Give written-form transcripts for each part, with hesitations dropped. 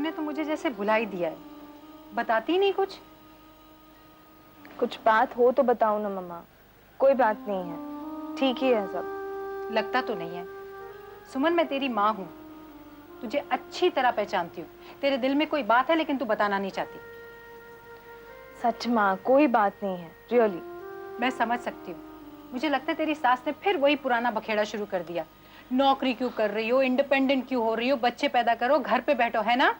तुमने तो मुझे जैसे भुला ही दिया है, बताती नहीं कुछ। कुछ बात हो तो बताओ ना मम्मा। कोई बात नहीं है, ठीक ही है सब। लगता तो नहीं है। सुमन, मैं तेरी माँ हूँ, तुझे अच्छी तरह पहचानती हूँ। तेरे दिल में कोई बात है लेकिन तू बताना नहीं चाहती। सच माँ, कोई बात नहीं है, रियली। मैं समझ सकती हूँ। मुझे लगता है तेरी सास ने फिर वही पुराना बखेड़ा शुरू कर दिया। नौकरी क्यों कर रही हो, इंडिपेंडेंट क्यों हो रही हो, बच्चे पैदा करो, घर पे बैठो, है ना?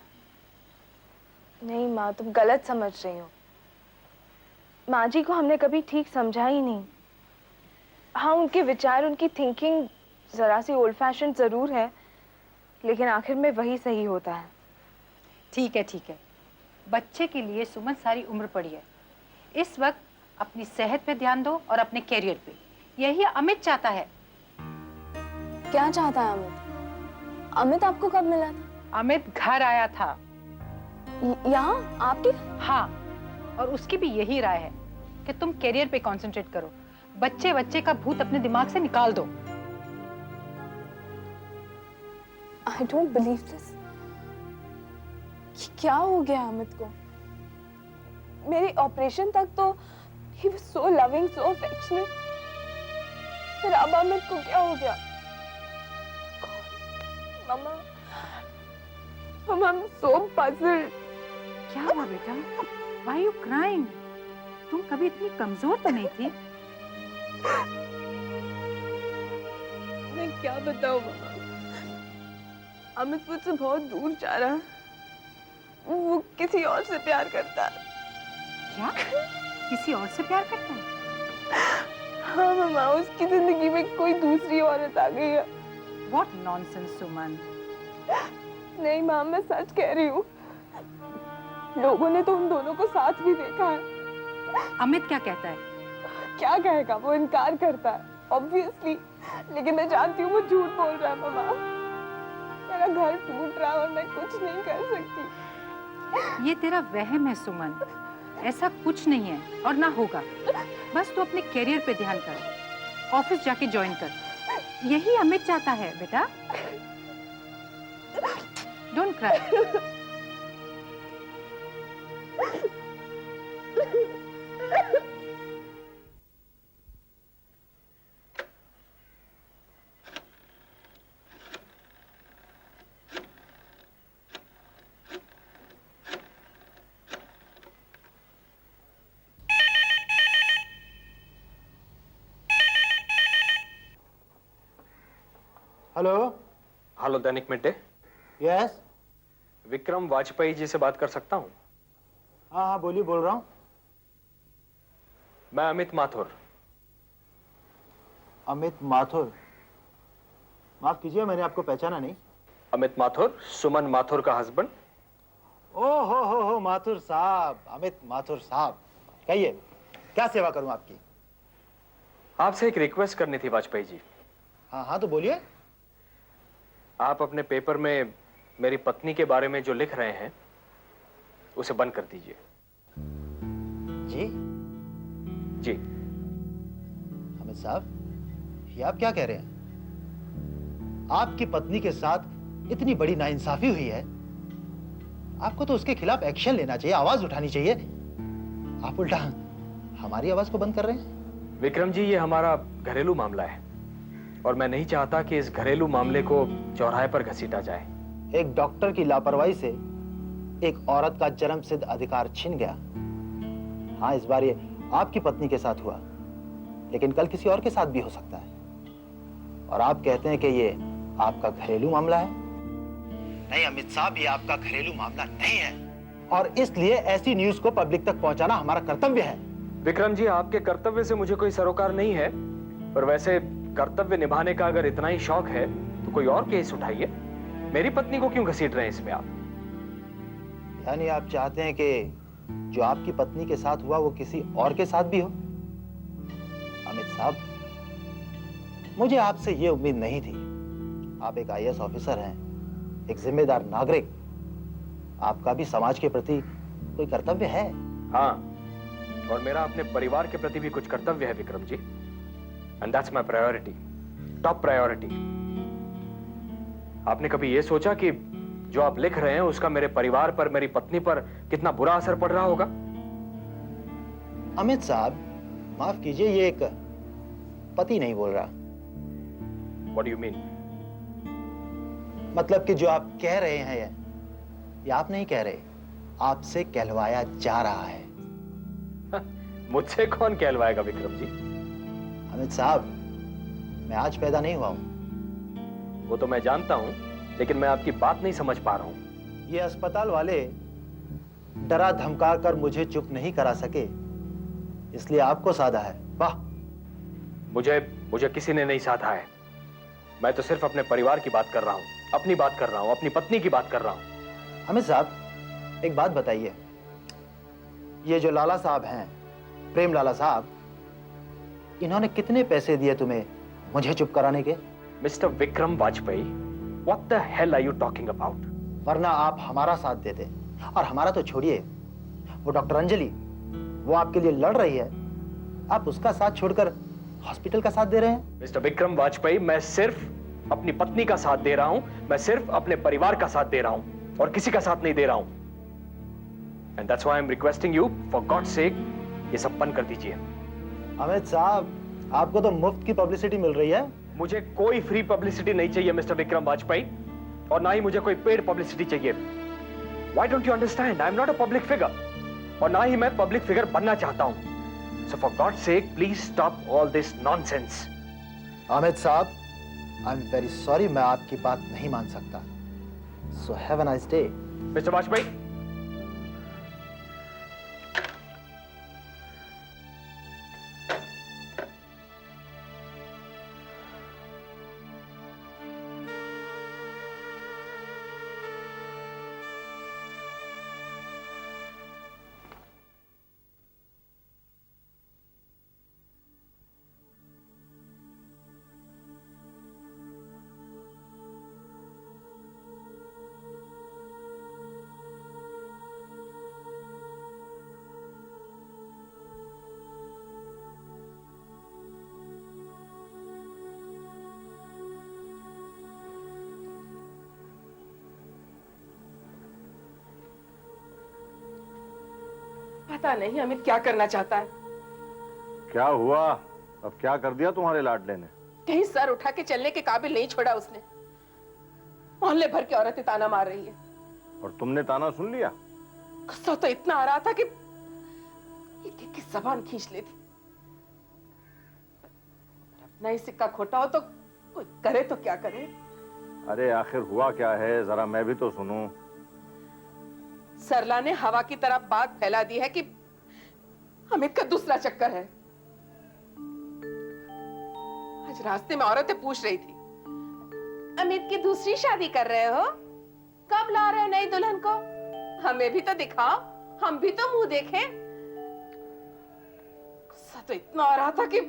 नहीं माँ, तुम गलत समझ रही हो। माँ जी को हमने कभी ठीक समझा ही नहीं। हाँ, उनके विचार, उनकी थिंकिंग जरा सी ओल्ड फैशन जरूर है, लेकिन आखिर में वही सही होता है। ठीक है, ठीक है। बच्चे के लिए सुमन सारी उम्र पड़ी है। इस वक्त अपनी सेहत पे ध्यान दो और अपने कैरियर पे। यही अमित चाहता है। क्या चाहता है अमित? अमित आपको कब मिला था? अमित घर आया था। यहाँ आपके? हाँ, और उसकी भी यही राय है कि तुम कैरियर पे कंसंट्रेट करो, बच्चे का भूत अपने दिमाग से निकाल दो। I don't believe this. क्या हो गया अमित को? मेरे ऑपरेशन तक तो he was so loving, so affectionate. फिर अब अमित को क्या हो गया? मम्मा, I'm so puzzled. क्या हुआ बेटा? Why are you crying? तुम कभी इतनी कमजोर तो नहीं थी। मैं क्या बताऊं मम्मा? अमित मुझसे बहुत दूर जा रहा है। वो किसी और से प्यार करता है। क्या? किसी और से प्यार करता है? हाँ मम्मा, उसकी जिंदगी में कोई दूसरी औरत आ गई है। What nonsense, सुमन। नहीं माँ, मैं सच कह रही हूँ। लोगों ने तो उन दोनों को साथ भी देखा है। अमित क्या कहता है? क्या कहेगा? वो इनकार करता है, ऑब्वियसली। लेकिन मैं जानती हूँ वो झूठ बोल रहा है मम्मा। मेरा घर टूट रहा है और मैं कुछ नहीं कर सकती। ये तेरा वहम है सुमन, ऐसा कुछ नहीं है और ना होगा। बस तू अपने कैरियर पे ध्यान कर, ऑफिस जाके ज्वाइन कर। यही अमित चाहता है बेटा। Don't cry. Hello. Hello Dainik mid day. Yes. Vikram Vajpayee ji से बात कर सकता हूँ? हाँ हाँ, बोलिए, बोल रहा हूँ। मैं अमित माथुर। अमित माथुर? माफ कीजिए, मैंने आपको पहचाना नहीं। अमित माथुर, सुमन माथुर का हस्बैंड। ओ हो, माथुर साहब, अमित माथुर साहब। कहिए, क्या सेवा करूं आपकी? आपसे एक रिक्वेस्ट करनी थी वाजपेयी जी। हाँ हाँ, तो बोलिए। आप अपने पेपर में मेरी पत्नी के बारे में जो लिख रहे हैं उसे बंद कर दीजिए। जी? जी। अमित साहब, ये आप क्या कह रहे हैं? आपकी पत्नी के साथ इतनी बड़ी नाइंसाफी हुई है, आपको तो उसके खिलाफ एक्शन लेना चाहिए, आवाज उठानी चाहिए। आप उल्टा हमारी आवाज को बंद कर रहे हैं। विक्रम जी, ये हमारा घरेलू मामला है और मैं नहीं चाहता कि इस घरेलू मामले को चौराहे पर घसीटा जाए। एक डॉक्टर की लापरवाही से एक औरत का जन्म सिद्ध अधिकार छिन गया। हाँ, इस बार ये आपकी पत्नी के साथ हुआ, लेकिन कल किसी और के साथ भी हो सकता है। और आप कहते हैं कि ये आपका घरेलू मामला है? नहीं अमित साहब, ये आपका घरेलू मामला नहीं है, और इसलिए ऐसी न्यूज को पब्लिक तक पहुंचाना हमारा कर्तव्य है। विक्रम जी, आपके कर्तव्य से मुझे कोई सरोकार नहीं है, पर वैसे कर्तव्य निभाने का अगर इतना ही शौक है तो कोई और केस उठाइए। मेरी पत्नी को क्यों घसीट रहे हैं इसमें आप? यानी आप चाहते हैं कि जो आपकी पत्नी के साथ हुआ वो किसी और के साथ भी हो? अमित साहब, मुझे आपसे ये उम्मीद नहीं थी। आप एक आईएएस ऑफिसर हैं, एक जिम्मेदार नागरिक। आपका भी समाज के प्रति कोई कर्तव्य है। हाँ, और मेरा अपने परिवार के प्रति भी कुछ कर्तव्य है Vikram ji. And that's my priority, top priority. आपने कभी यह सोचा कि जो आप लिख रहे हैं उसका मेरे परिवार पर, मेरी पत्नी पर कितना बुरा असर पड़ रहा होगा? अमित साहब, माफ कीजिए, ये एक पति नहीं बोल रहा। What do you mean? मतलब कि जो आप कह रहे हैं ये आप नहीं कह रहे, आपसे कहलवाया जा रहा है। मुझसे कौन कहलवाएगा विक्रम जी? अमित साहब, मैं आज पैदा नहीं हुआ हूं। वो तो मैं जानता हूं, लेकिन मैं आपकी बात नहीं समझ पा रहा हूं। ये अस्पताल वाले डरा धमका कर मुझे चुप नहीं करा सके, इसलिए आपको साधा है। वाह! मुझे किसी ने नहीं साधा है। मैं तो सिर्फ अपने परिवार की बात कर रहा हूं, अपनी बात कर रहा हूं, अपनी पत्नी की बात कर रहा हूं। अमित साहब, एक बात बताइए, ये जो लाला साहब हैं, प्रेम लाला साहब, इन्होंने कितने पैसे दिए तुम्हें मुझे चुप कराने के? Mister Vikram Vajpayee, what the hell are you talking about? वरना आप हमारा साथ देते, और हमारा तो छोड़िए, वो डॉक्टर अंजलि, वो आपके लिए लड़ रही है, आप उसका साथ छोड़कर हॉस्पिटल का साथ दे रहे हैं। मिस्टर विक्रम वाजपेयी, मैं सिर्फ अपनी पत्नी का साथ दे रहा हूं, मैं सिर्फ अपने परिवार का साथ दे रहा हूं और किसी का साथ नहीं दे रहा हूं। And that's why I am requesting you, for God sake, ये सब बंद कर दीजिए। अमित साहब, आपको तो मुफ्त की पब्लिसिटी मिल रही है। मुझे कोई फ्री पब्लिसिटी नहीं चाहिए मिस्टर विक्रम वाजपेयी, और ना ही मुझे कोई पेड पब्लिसिटी चाहिए। Why don't you understand? I'm not a public figure, और ना ही मैं पब्लिक फिगर बनना चाहता हूं। So for God's sake, please stop all this nonsense. Amit साहब, आई एम वेरी सॉरी, मैं आपकी बात नहीं मान सकता। So have a nice day. Mister Vajpayee, पता नहीं अमित क्या करना चाहता है। क्या हुआ? अब क्या कर दिया तुम्हारे लाडले ने? कहीं सर उठा के चलने के काबिल नहीं छोड़ा उसने। मोहल्ले भर की औरतें ताना मार रही है। और तुमने ताना सुन लिया? गुस्सा तो इतना आ रहा था कि एक एक की जबान खींच लेती। अपना ही सिक्का खोटा हो तो कोई करे तो क्या करे। अरे आखिर हुआ क्या है, जरा मैं भी तो सुनूं। सरला ने हवा की तरह बात फैला दी है कि अमित का दूसरा चक्कर है। आज रास्ते में औरतें पूछ रही थी, अमित की दूसरी शादी कर रहे हो? कब ला रहे हो नई दुल्हन को? हमें भी तो दिखाओ, हम भी तो मुंह देखें। गुस्सा तो इतना आ रहा था कि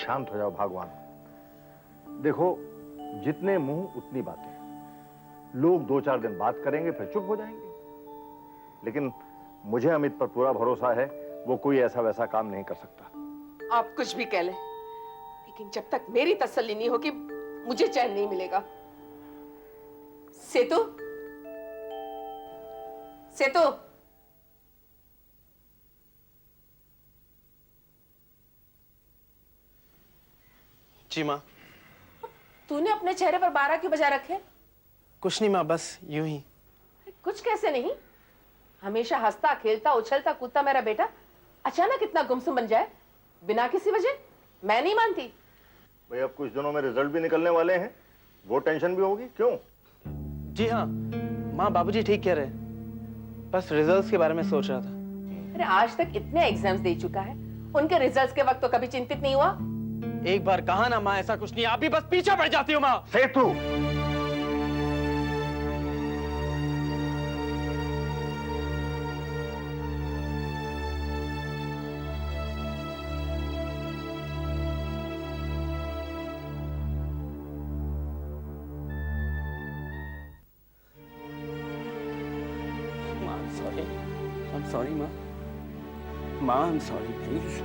शांत हो जाओ भगवान। देखो, जितने मुंह उतनी बातें। लोग 2-4 दिन बात करेंगे फिर चुप हो जाएंगे। लेकिन मुझे अमित पर पूरा भरोसा है, वो कोई ऐसा वैसा काम नहीं कर सकता। आप कुछ भी कह लें, लेकिन जब तक मेरी तसल्ली नहीं होगी मुझे चैन नहीं मिलेगा। सेतु, सेतु, जी माँ। तूने अपने चेहरे पर 12 क्यों बजा रखे? कुछ नहीं माँ, बस यूं ही। कुछ कैसे नहीं? हमेशा हंसता खेलता उछलता कूदता मेरा बेटा अचानक इतना गुमसुम बन जाए बिना किसी वजह? मैं नहीं मानती। भाई अब कुछ दिनों में रिजल्ट भी निकलने वाले हैं, वो टेंशन भी होगी। क्यों? जी हाँ माँ, बाबूजी ठीक कह रहे हैं, बस रिजल्ट्स के बारे में सोच रहा था। अरे आज तक इतने एग्जाम्स दे चुका है, उनके रिजल्ट्स के वक्त तो कभी चिंतित नहीं हुआ? एक बार कहा ना माँ, ऐसा कुछ नहीं, आप भी बस पीछे पड़ जाती हो माँ। सेतु, I'm sorry, माँ। माँ, I'm sorry, please.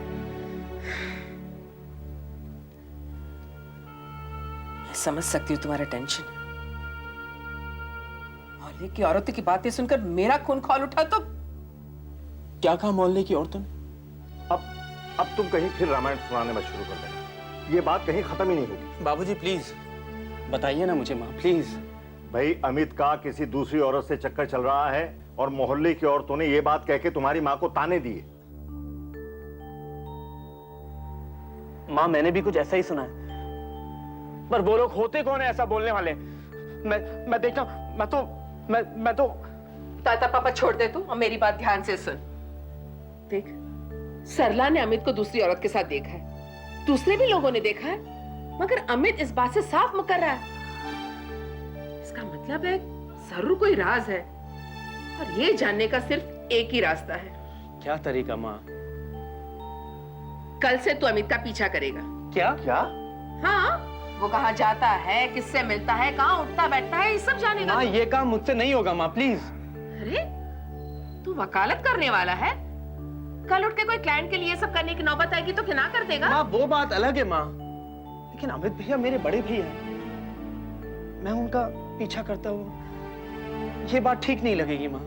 मैं समझ सकती हूँ तुम्हारा टेंशन, मोहल्ले की औरतों की बातें सुनकर मेरा खून खौल उठा तो क्या कहा मोहल्ले की औरतों ने? अब तुम कहीं फिर रामायण सुनाने में शुरू कर देना। ये बात कहीं खत्म ही नहीं होगी। बाबूजी प्लीज बताइए ना मुझे माँ, प्लीज। भाई अमित का किसी दूसरी औरत से चक्कर चल रहा है और मोहल्ले की औरतों ने ये बात कह के तुम्हारी माँ को ताने दिए। माँ मैंने भी कुछ ऐसा ही सुना है, पर वो लोग होते कौन है ऐसा बोलने वाले? मैं देखता हूं, मैं तो ताता पापा छोड़ दे तू और मेरी बात ध्यान से सुन। देख, सरला ने अमित को दूसरी औरत के साथ देखा है, दूसरे भी लोगों ने देखा है, मगर अमित इस बात से साफ मुकर रहा है। इसका मतलब है जरूर कोई राज है और ये जानने का सिर्फ एक ही रास्ता है। क्या तरीका माँ? कल से तू अमित का पीछा करेगा। क्या? हाँ, वो कहाँ जाता है, किससे मिलता है, कहाँ उठता बैठता है, ये सब जानेगा। माँ ये काम मुझसे नहीं होगा माँ, प्लीज। अरे तू वकालत करने वाला है, कल उठ के कोई क्लाइंट के लिए सब करने की नौबत आएगी तो क्या ना कर देगा? माँ वो बात अलग है माँ, लेकिन अमित भैया मेरे बड़े भैया हैं, मैं उनका पीछा करता हूँ, ये बात ठीक नहीं लगेगी माँ।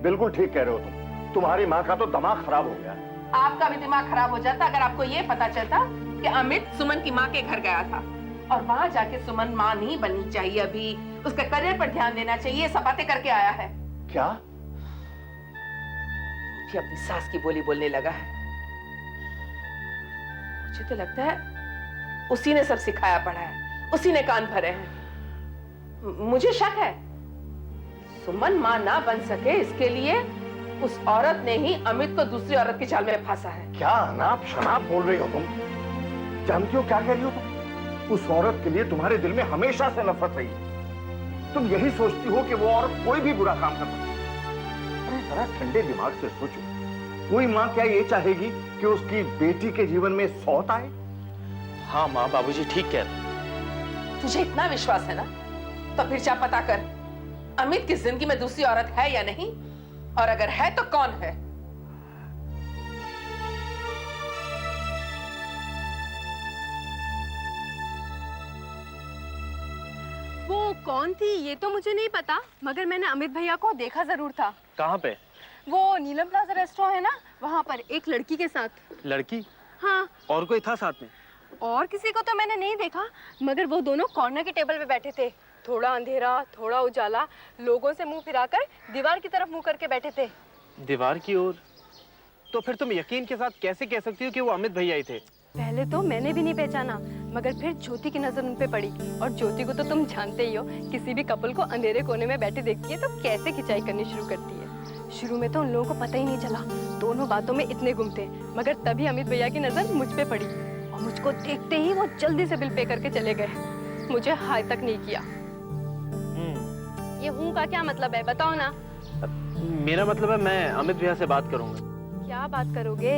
बिल्कुल ठीक कह रहे हो तुम। तुम्हारी माँ का तो दिमाग खराब हो गया। आपका भी दिमाग खराब हो जाता अगर आपको ये पता चलता कि अमित सुमन की माँ के घर गया था और वहाँ जाके सुमन माँ नहीं बननी चाहिए, अभी उसके करियर पर ध्यान देना चाहिए, सब बातें करके आया है। क्या? भी अपनी सास की बोली बोलने लगा है। मुझे तो लगता है उसी ने सब सिखाया पढ़ा है, उसी ने कान भरे हैं। मुझे शक है सुमन माँ ना बन सके इसके लिए उस औरत ने ही अमित को दूसरी औरत के जाल में फंसा है। क्या अनाप शनाप बोल रही हो तुम? जानती हो क्या कह रही हो तुम? उस औरत के लिए तुम्हारे दिल में हमेशा से नफरत रही है। तुम यही सोचती हो कि वो औरत कोई भी बुरा काम कर सकती है। अरे जरा ठंडे दिमाग से सोचो, कोई माँ क्या ये चाहेगी कि उसकी बेटी के जीवन में सौत आए? हाँ माँ, बाबूजी ठीक कह रहे। तुझे इतना विश्वास है ना, तो फिर जा पता कर अमित की जिंदगी में दूसरी औरत है या नहीं, और अगर है तो कौन है। वो कौन थी ये तो मुझे नहीं पता, मगर मैंने अमित भैया को देखा जरूर था। कहाँ पे? वो नीलम प्लाजा रेस्टोरेंट है ना, वहाँ पर एक लड़की के साथ। लड़की? हाँ। और कोई था साथ में? और किसी को तो मैंने नहीं देखा, मगर वो दोनों कॉर्नर के टेबल पे बैठे थे। थोड़ा अंधेरा थोड़ा उजाला, लोगों से मुंह फिराकर दीवार की तरफ मुंह करके बैठे थे। दीवार की ओर? तो फिर तुम यकीन के साथ कैसे कह सकती हो कि वो अमित भैया ही थे? पहले तो मैंने भी नहीं पहचाना, मगर फिर ज्योति की नजर उन पे पड़ी, और ज्योति को तो तुम जानते ही हो, किसी भी कपल को अंधेरे कोने में बैठे देखती है तो कैसे खिंचाई करनी शुरू करती है। शुरू में तो उन लोगों को पता ही नहीं चला, दोनों बातों में इतने गुम थे, मगर तभी अमित भैया की नजर मुझ पे पड़ी और मुझको देखते ही वो जल्दी से बिल पे करके चले गए, मुझे हाय तक नहीं किया। ये हूँ का क्या मतलब है, बताओ ना। मेरा मतलब है मैं अमित भैया से बात करूंगा। क्या बात करोगे?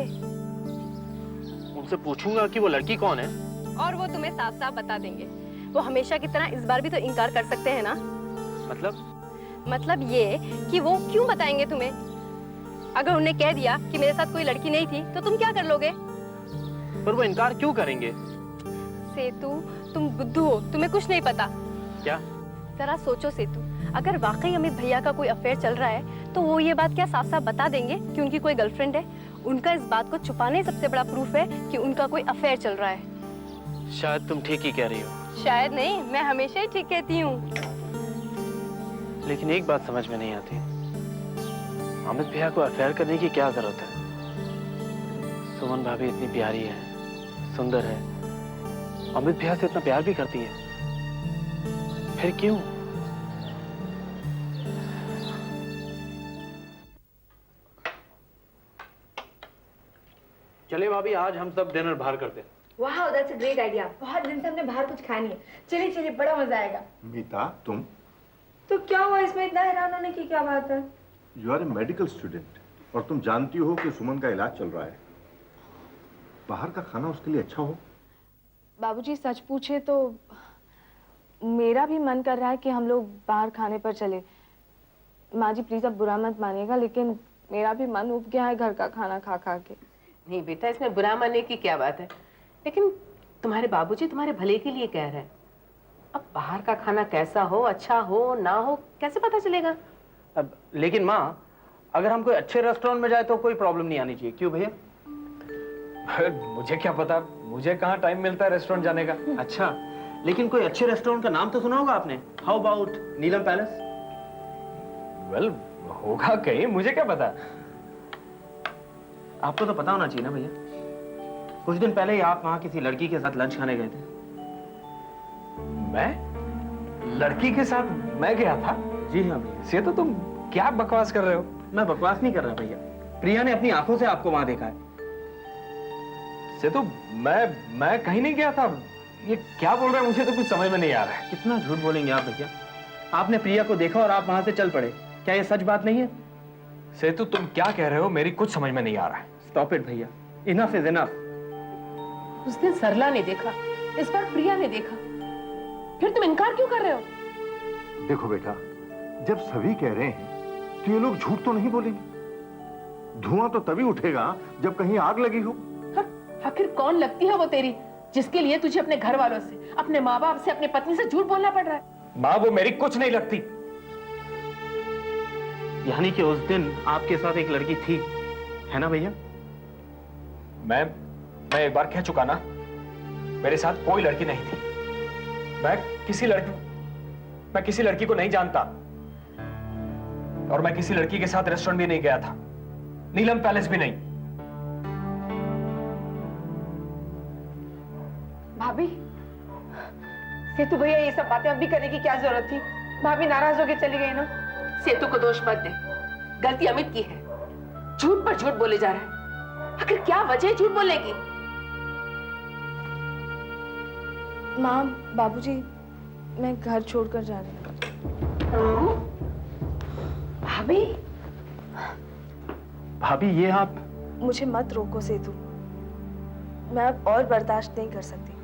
उनसे पूछूंगा कि वो लड़की कौन है, और वो तुम्हें साफ साफ बता देंगे। वो हमेशा की तरह इस बार भी तो इनकार कर सकते हैं ना। मतलब ये कि वो क्यों बताएंगे तुम्हें? अगर उन्हें कह दिया कि मेरे साथ कोई लड़की नहीं थी तो तुम क्या कर लोगे? पर वो इनकार क्यों करेंगे? सेतु, तुम बुद्धू हो, तुम्हें कुछ नहीं पता। क्या? जरा सोचो सेतु, अगर वाकई अमित भैया का कोई अफेयर चल रहा है तो वो ये बात क्या साफ साफ बता देंगे कि उनकी कोई गर्लफ्रेंड है? उनका इस बात को छुपाने ही सबसे बड़ा प्रूफ है कि उनका कोई अफेयर चल रहा है। शायद तुम ठीक ही कह रही हो। शायद नहीं, मैं हमेशा ही ठीक कहती हूँ। लेकिन एक बात समझ में नहीं आती, अमित भैया को अफेयर करने की क्या जरूरत है? सुमन भाभी इतनी प्यारी है, सुंदर है, अमित भैया से इतना प्यार भी करती है, फिर क्यों? चलिए भाभी, आज हम सब डिनर बाहर करते हैं। वाह, दैट्स अ ग्रेट आइडिया। बहुत दिन से हमने बाहर कुछ खाया नहीं है। चलिए चलिए, बड़ा मजा आएगा। मीता, तुम? तो क्या हुआ इसमें इतना हैरान होने की क्या बात है? You are a medical student और तुम जानती हो कि सुमन का इलाज चल रहा है। बाहर का खाना उसके लिए अच्छा हो? बाबूजी सच पूछे तो मेरा भी मन कर रहा है कि हम लोग बाहर खाने पर चले। माँ जी प्लीज अब बुरा मत मानिएगा, लेकिन मेरा भी मन उब गया है घर का खाना खा खा के। नहीं बेटा, इसमें बुरा मानने की क्या बात है, लेकिन तुम्हारे बाबूजी तुम्हारे भले के लिए कह रहे हैं। अब बाहर का खाना कैसा हो, अच्छा हो ना हो, कैसे पता चलेगा? अब लेकिन माँ, अगर हम कोई अच्छे रेस्टोरेंट में जाए तो कोई प्रॉब्लम नहीं आनी चाहिए, क्यों भैया? मुझे क्या पता, मुझे कहाँ टाइम मिलता है रेस्टोरेंट जाने का। अच्छा, लेकिन कोई अच्छे रेस्टोरेंट का नाम तो सुना होगा आपने। How about Neelam palace? Well, होगा कहीं, मुझे क्या पता। आपको तो पता होना चाहिए ना भैया। कुछ दिन पहले ही आप वहां किसी लड़की के साथ लंच खाने गए थे। मैं लड़की के साथ मैं गया था? जी हाँ भैया। से तो तुम क्या बकवास कर रहे हो? मैं बकवास नहीं कर रहा भैया, प्रिया ने अपनी आंखों से आपको वहां देखा है। से तो मैं कहीं नहीं गया था। ये क्या बोल रहे हैं, मुझे तो कुछ समझ में नहीं आ रहा है। कितना झूठ बोलेंगे आप भैया? आपने प्रिया को देखा और आप वहां से चल पड़े, क्या ये सच बात नहीं है? सेतु, तुम क्या कह रहे हो, मेरी कुछ समझ में नहीं आ रहा है। स्टॉप इट भैया, इनफ इज इनफ। उस दिन सरला ने देखा, इस बार प्रिया ने देखा, फिर तुम इनकार क्यों कर रहे हो? देखो बेटा, जब सभी कह रहे हैं तो ये लोग झूठ तो नहीं बोलेंगे। धुआं तो तभी उठेगा जब कहीं आग लगी हो। आखिर कौन लगती है वो तेरी, जिसके लिए तुझे अपने घर वालों से, अपने माँ बाप से, अपने पत्नी से झूठ बोलना पड़ रहा है? माँ, वो मेरी कुछ नहीं लगती। यानी कि उस दिन आपके साथ एक लड़की थी, है ना भैया? मैं एक बार कह चुका ना, मेरे साथ कोई लड़की नहीं थी। मैं किसी लड़की को नहीं जानता, और मैं किसी लड़की के साथ रेस्टोरेंट भी नहीं गया था, नीलम पैलेस भी नहीं। भाभी, सेतु भैया ये सब बातें अब भी करने की क्या जरूरत थी? भाभी नाराज होके चली गई ना। सेतु को दोष मत दे, गलती अमित की है। झूठ पर झूठ बोले जा रहा है, आखिर क्या वजह है झूठ बोलने की? माँ, बाबूजी, मैं घर छोड़कर जा रही हूँ। भाभी, भाभी ये आप? मुझे मत रोको सेतु, मैं अब और बर्दाश्त नहीं कर सकती।